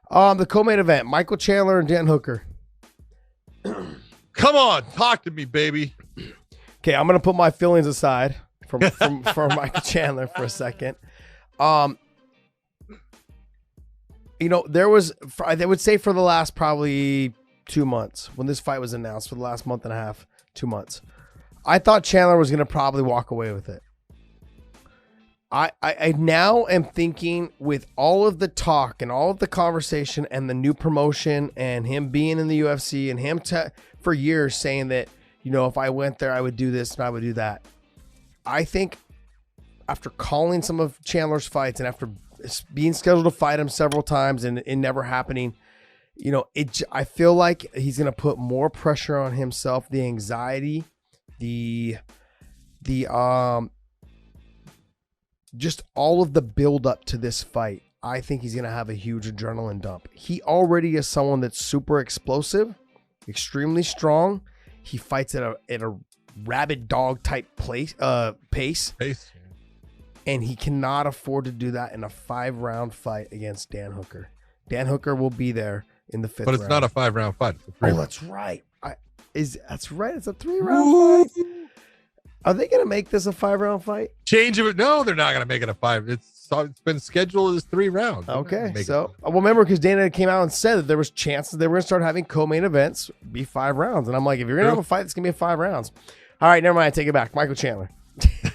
The co-main event, Michael Chandler and Dan Hooker. Come on, talk to me, baby. Okay, I'm gonna put my feelings aside for Michael Chandler for a second. There was, I would say, for the last probably 2 months when this fight was announced, for the last month and a half, 2 months, I thought Chandler was gonna probably walk away with it. I now am thinking, with all of the talk and all of the conversation and the new promotion and him being in the UFC and him for years saying that, if I went there, I would do this and I would do that. I think after calling some of Chandler's fights and after being scheduled to fight him several times and it never happening, I feel like he's going to put more pressure on himself, the anxiety, just all of the build up to this fight. I think he's going to have a huge adrenaline dump. He already is someone that's super explosive, extremely strong. He fights at a rabid dog type pace. And he cannot afford to do that in a 5-round fight against Dan Hooker. Dan Hooker will be there in the 5th round. But it's not a 5-round fight. It's a 3-round. Oh, that's right. That's right. It's a 3-round fight. Are they going to make this a 5-round fight? Change of it? No, they're not going to make it a 5. It's been scheduled as 3 rounds. Okay, so remember, because Dana came out and said that there was chances they were going to start having co-main events be 5 rounds, and I'm like, if you're going to have a fight, it's going to be 5 rounds. All right, never mind. I take it back. Michael Chandler.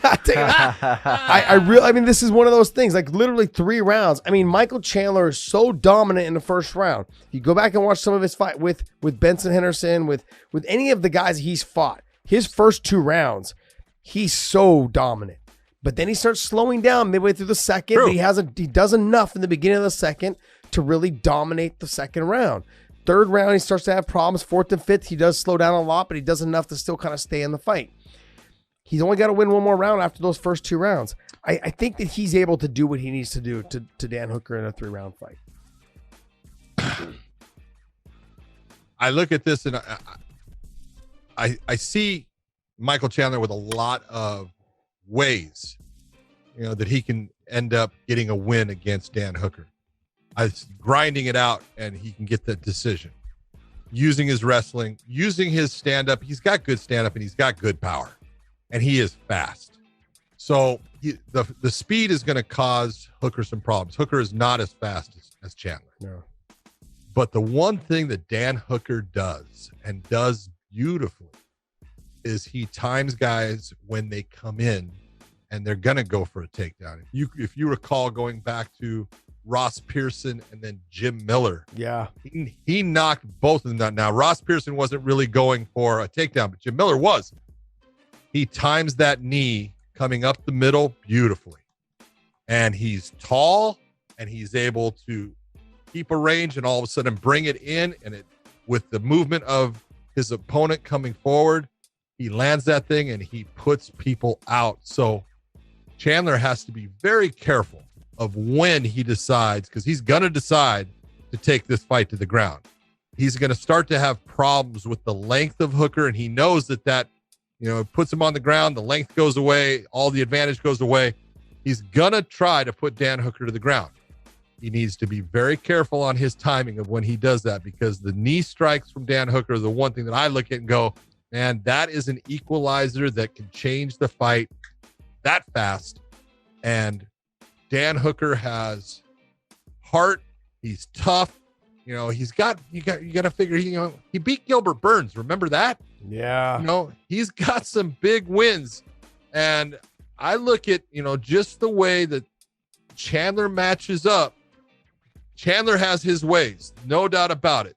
I take it back. I mean, this is one of those things, like literally 3 rounds. I mean, Michael Chandler is so dominant in the first round. You go back and watch some of his fight with Benson Henderson, with any of the guys he's fought. His first 2 rounds, he's so dominant. But then he starts slowing down midway through the second. But he does enough in the beginning of the second to really dominate the second round. 3rd round, he starts to have problems. 4th and 5th, he does slow down a lot, but he does enough to still kind of stay in the fight. He's only got to win 1 more round after those first 2 rounds. I think that he's able to do what he needs to do to Dan Hooker in a 3-round fight. I look at this and I see Michael Chandler with a lot of ways, that he can end up getting a win against Dan Hooker. Grinding it out, and he can get the decision. Using his wrestling, using his stand-up. He's got good stand-up, and he's got good power. And he is fast. So the speed is going to cause Hooker some problems. Hooker is not as fast as Chandler. No. But the one thing that Dan Hooker does, and does beautifully, is he times guys when they come in and they're going to go for a takedown. If you recall going back to Ross Pearson and then Jim Miller. Yeah. He knocked both of them down. Now, Ross Pearson wasn't really going for a takedown, but Jim Miller was. He times that knee coming up the middle beautifully. And he's tall, and he's able to keep a range and all of a sudden bring it in. And with the movement of his opponent coming forward, he lands that thing and he puts people out. So Chandler has to be very careful of when he decides, because he's going to decide to take this fight to the ground. He's going to start to have problems with the length of Hooker, and he knows that it puts him on the ground, the length goes away, all the advantage goes away. He's going to try to put Dan Hooker to the ground. He needs to be very careful on his timing of when he does that, because the knee strikes from Dan Hooker are the one thing that I look at and go, man, that is an equalizer that can change the fight that fast. And Dan Hooker has heart. He's tough. You got to figure, he beat Gilbert Burns. Remember that? Yeah. He's got some big wins. And I look at, just the way that Chandler matches up. Chandler has his ways, no doubt about it.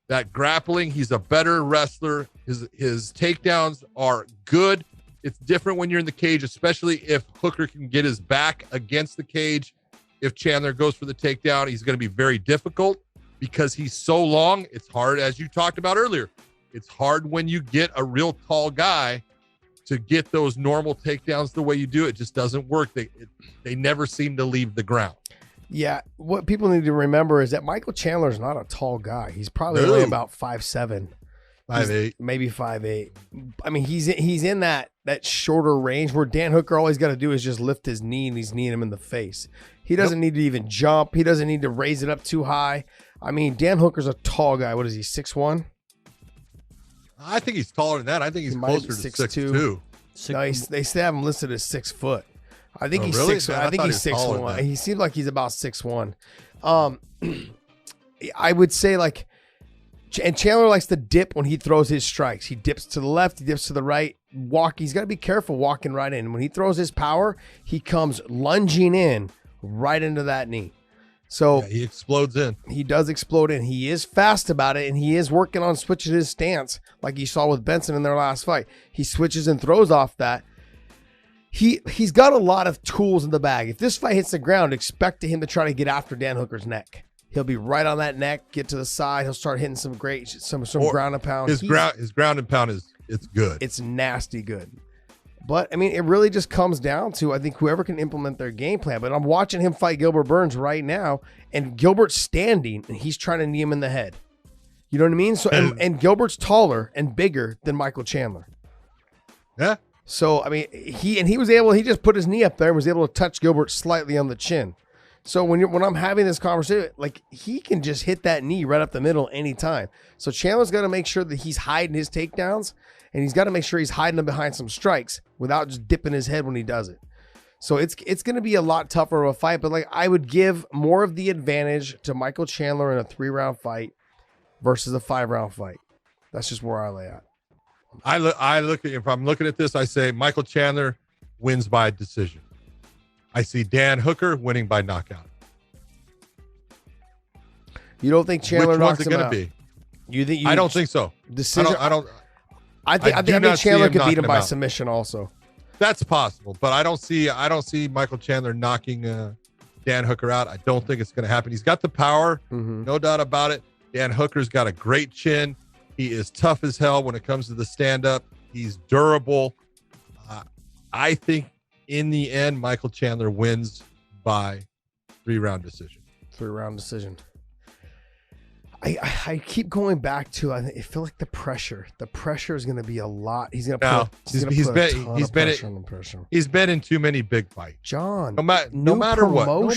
That grappling, he's a better wrestler. His takedowns are good. It's different when you're in the cage, especially if Hooker can get his back against the cage. If Chandler goes for the takedown, he's going to be very difficult because he's so long. It's hard, as you talked about earlier. It's hard when you get a real tall guy to get those normal takedowns the way you do. It just doesn't work. They never seem to leave the ground. Yeah, what people need to remember is that Michael Chandler is not a tall guy. He's probably only about 5'7", 5'8", maybe 5'8". I mean, he's in that that shorter range where Dan Hooker, all he's got to do is just lift his knee and he's kneeing him in the face. He doesn't need to even jump. He doesn't need to raise it up too high. I mean, Dan Hooker's a tall guy. What is he, 6'1"? I think he's taller than that. I think he's closer to 6'2". No, they have him listed as 6 foot. I think he's really? 6. I think he's 6'1". He seemed like he's about 6'1". I would say like, and Chandler likes to dip when he throws his strikes. He dips to the left, he dips to the right. He's got to be careful walking right in. When he throws his power, he comes lunging in right into that knee. So he explodes in. He does explode in. He is fast about it, and he is working on switching his stance, like you saw with Benson in their last fight. He switches and throws off that. He's got a lot of tools in the bag. If this fight hits the ground, expect him to try to get after Dan Hooker's neck. He'll be right on that neck, get to the side. He'll start hitting some ground and pound. His ground and pound it's good. It's nasty good. But, I mean, it really just comes down to, I think, whoever can implement their game plan. But I'm watching him fight Gilbert Burns right now, and Gilbert's standing, and he's trying to knee him in the head. You know what I mean? So, and Gilbert's taller and bigger than Michael Chandler. Yeah. So, I mean, he just put his knee up there and was able to touch Gilbert slightly on the chin. So when I'm having this conversation, like, he can just hit that knee right up the middle anytime. So Chandler's got to make sure that he's hiding his takedowns, and he's got to make sure he's hiding them behind some strikes without just dipping his head when he does it. So it's going to be a lot tougher of a fight, but like, I would give more of the advantage to Michael Chandler in a 3-round fight versus a 5-round fight. That's just where I lay at. If I'm looking at this, I say Michael Chandler wins by decision. I see Dan Hooker winning by knockout. You don't think Chandler knocks him out? Be? You think? I don't think so. Decision. I think Chandler could beat him by submission also. That's possible, but I don't see Michael Chandler knocking Dan Hooker out. I don't think it's going to happen. He's got the power, no doubt about it. Dan Hooker's got a great chin. He is tough as hell when it comes to the stand-up. He's durable. I think in the end, Michael Chandler wins by 3-round decision. 3-round decision. I keep going back to, I feel like the pressure is going to be a lot. He's going to put a pressure. He's been in too many big fights. John, no matter what.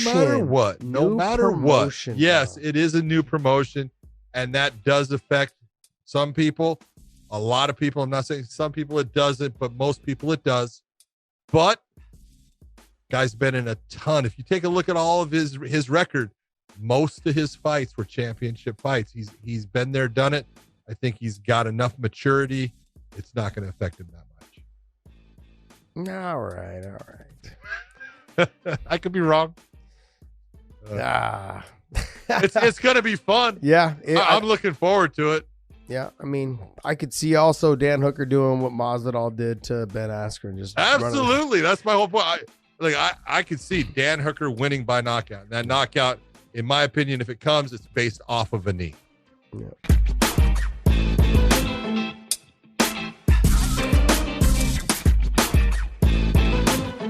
Yes, it is a new promotion, and that does affect some people, a lot of people. I'm not saying some people it doesn't, but most people it does. But guy's been in a ton. If you take a look at all of his record, most of his fights were championship fights. He's been there, done it. I think he's got enough maturity. It's not going to affect him that much. All right. I could be wrong. It's going to be fun. Yeah. I'm looking forward to it. Yeah, I mean, I could see also Dan Hooker doing what Masvidal did to Ben Askren. Just absolutely. That's my whole point. I could see Dan Hooker winning by knockout. And that knockout, in my opinion, if it comes, it's based off of a knee. Yeah.